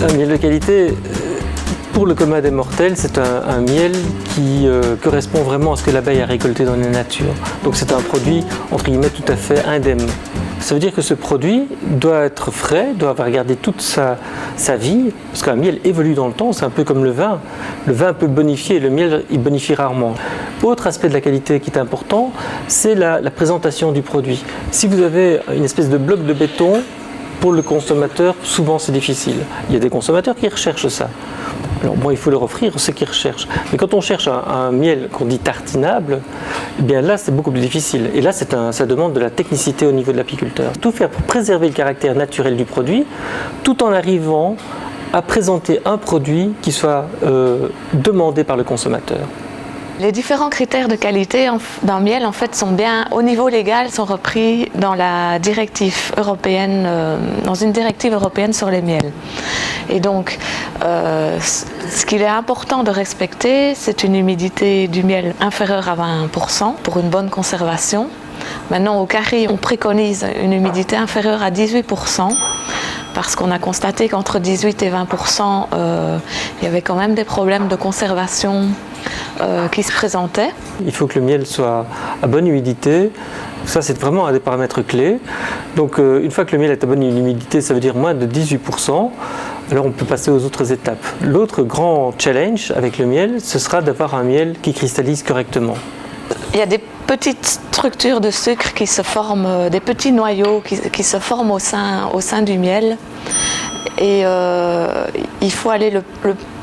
Un miel de qualité, pour le commun des mortels, c'est un miel qui correspond vraiment à ce que l'abeille a récolté dans la nature. Donc c'est un produit, entre guillemets, tout à fait indemne. Ça veut dire que ce produit doit être frais, doit avoir gardé toute sa vie, parce qu'un miel évolue dans le temps, c'est un peu comme le vin. Le vin peut bonifier, le miel, il bonifie rarement. Autre aspect de la qualité qui est important, c'est la présentation du produit. Si vous avez une espèce de bloc de béton, pour le consommateur, souvent c'est difficile. Il y a des consommateurs qui recherchent ça. Alors bon, il faut leur offrir ce qu'ils recherchent. Mais quand on cherche un miel qu'on dit tartinable, eh bien là c'est beaucoup plus difficile. Et là ça demande de la technicité au niveau de l'apiculteur. Tout faire pour préserver le caractère naturel du produit, tout en arrivant à présenter un produit qui soit demandé par le consommateur. Les différents critères de qualité d'un miel en fait sont bien au niveau légal, sont repris dans la directive européenne, dans une directive européenne sur les miels. Et donc, ce qu'il est important de respecter, c'est une humidité du miel inférieure à 20% pour une bonne conservation. Maintenant, au Carry, on préconise une humidité inférieure à 18%. Parce qu'on a constaté qu'entre 18 et 20%, il y avait quand même des problèmes de conservation qui se présentaient. Il faut que le miel soit à bonne humidité. Ça, c'est vraiment un des paramètres clés. Donc, une fois que le miel est à bonne humidité, ça veut dire moins de 18%. Alors, on peut passer aux autres étapes. L'autre grand challenge avec le miel, ce sera d'avoir un miel qui cristallise correctement. Il y a des petites structures de sucre qui se forment, des petits noyaux qui se forment au sein du miel. Et il faut aller le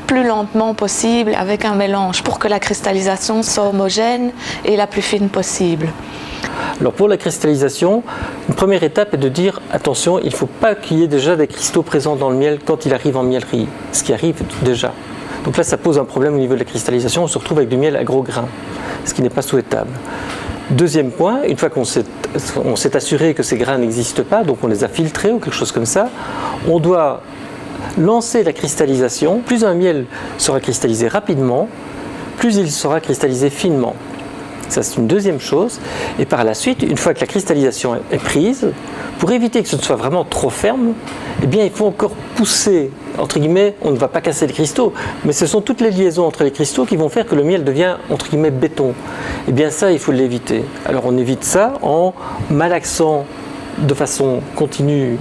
plus lentement possible avec un mélange pour que la cristallisation soit homogène et la plus fine possible. Alors pour la cristallisation, une première étape est de dire attention, il ne faut pas qu'il y ait déjà des cristaux présents dans le miel quand il arrive en miellerie, ce qui arrive déjà. Donc là, ça pose un problème au niveau de la cristallisation, on se retrouve avec du miel à gros grains, ce qui n'est pas souhaitable. Deuxième point, une fois qu'on s'est assuré que ces grains n'existent pas, donc on les a filtrés ou quelque chose comme ça, on doit lancer la cristallisation. Plus un miel sera cristallisé rapidement, plus il sera cristallisé finement. Ça, c'est une deuxième chose. Et par la suite, une fois que la cristallisation est prise, pour éviter que ce ne soit vraiment trop ferme, eh bien, il faut encore pousser, entre guillemets, on ne va pas casser les cristaux, mais ce sont toutes les liaisons entre les cristaux qui vont faire que le miel devient, entre guillemets, béton. Eh bien, ça, il faut l'éviter. Alors, on évite ça en malaxant de façon continue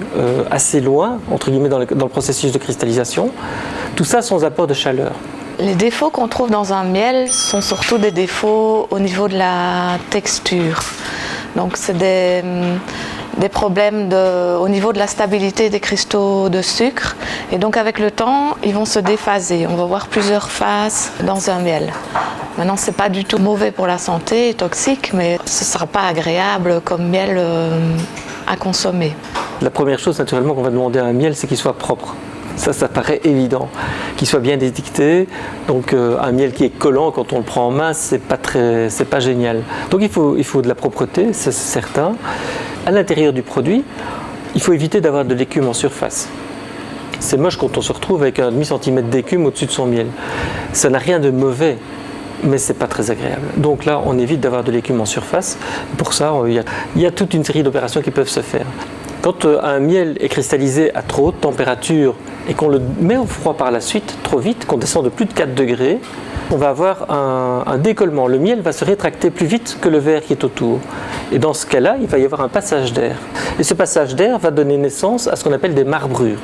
assez loin, entre guillemets, dans le processus de cristallisation. Tout ça sans apport de chaleur. Les défauts qu'on trouve dans un miel sont surtout des défauts au niveau de la texture. Donc c'est des problèmes au niveau de la stabilité des cristaux de sucre. Et donc avec le temps, ils vont se déphaser. On va voir plusieurs phases dans un miel. Maintenant, c'est pas du tout mauvais pour la santé, toxique, mais ce ne sera pas agréable comme miel à consommer. La première chose naturellement qu'on va demander à un miel, c'est qu'il soit propre. Ça paraît évident, qu'il soit bien étiqueté. Donc un miel qui est collant quand on le prend en main, c'est pas génial. Donc il faut de la propreté, c'est certain. À l'intérieur du produit, il faut éviter d'avoir de l'écume en surface. C'est moche quand on se retrouve avec un demi-centimètre d'écume au-dessus de son miel. Ça n'a rien de mauvais, mais c'est pas très agréable. Donc là, on évite d'avoir de l'écume en surface. Pour ça, il y a toute une série d'opérations qui peuvent se faire. Quand un miel est cristallisé à trop haute température et qu'on le met au froid par la suite, trop vite, qu'on descend de plus de 4 degrés, on va avoir un décollement. Le miel va se rétracter plus vite que le verre qui est autour. Et dans ce cas-là, il va y avoir un passage d'air. Et ce passage d'air va donner naissance à ce qu'on appelle des marbrures.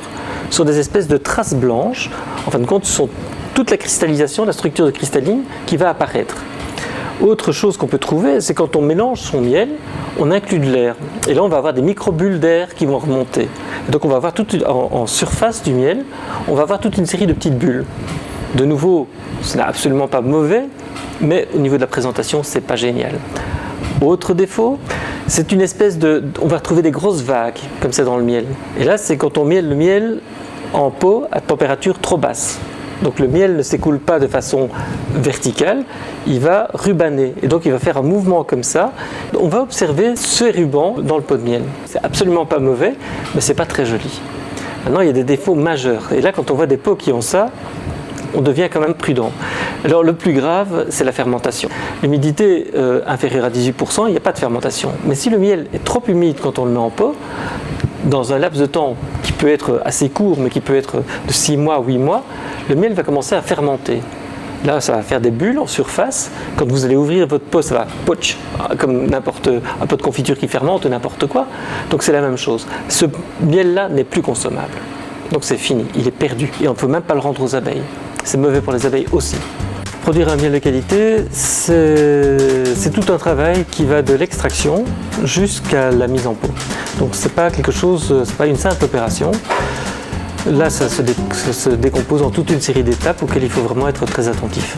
Ce sont des espèces de traces blanches. En fin de compte, ce sont toute la cristallisation, la structure de cristalline qui va apparaître. Autre chose qu'on peut trouver, c'est quand on mélange son miel, on inclut de l'air. Et là, on va avoir des microbules d'air qui vont remonter. Et donc, on va avoir en surface du miel, on va avoir toute une série de petites bulles. De nouveau, ce n'est absolument pas mauvais, mais au niveau de la présentation, c'est pas génial. Autre défaut, c'est une espèce on va retrouver des grosses vagues, comme ça dans le miel. Et là, c'est quand on miel le miel en pot à température trop basse. Donc le miel ne s'écoule pas de façon verticale, il va rubaner. Et donc il va faire un mouvement comme ça. On va observer ce ruban dans le pot de miel. C'est absolument pas mauvais, mais c'est pas très joli. Maintenant, il y a des défauts majeurs. Et là, quand on voit des pots qui ont ça, on devient quand même prudent. Alors le plus grave, c'est la fermentation. L'humidité inférieure à 18%, il n'y a pas de fermentation. Mais si le miel est trop humide quand on le met en pot, dans un laps de temps qui peut être assez court, mais qui peut être de 6 mois, 8 mois, le miel va commencer à fermenter. Là, ça va faire des bulles en surface. Quand vous allez ouvrir votre pot, ça va poch, comme n'importe un pot de confiture qui fermente ou n'importe quoi. Donc c'est la même chose. Ce miel-là n'est plus consommable. Donc c'est fini, il est perdu. Et on ne peut même pas le rendre aux abeilles. C'est mauvais pour les abeilles aussi. Produire un miel de qualité, c'est tout un travail qui va de l'extraction jusqu'à la mise en pot. Donc c'est pas quelque chose, c'est pas une simple opération. Là, ça se décompose en toute une série d'étapes auxquelles il faut vraiment être très attentif.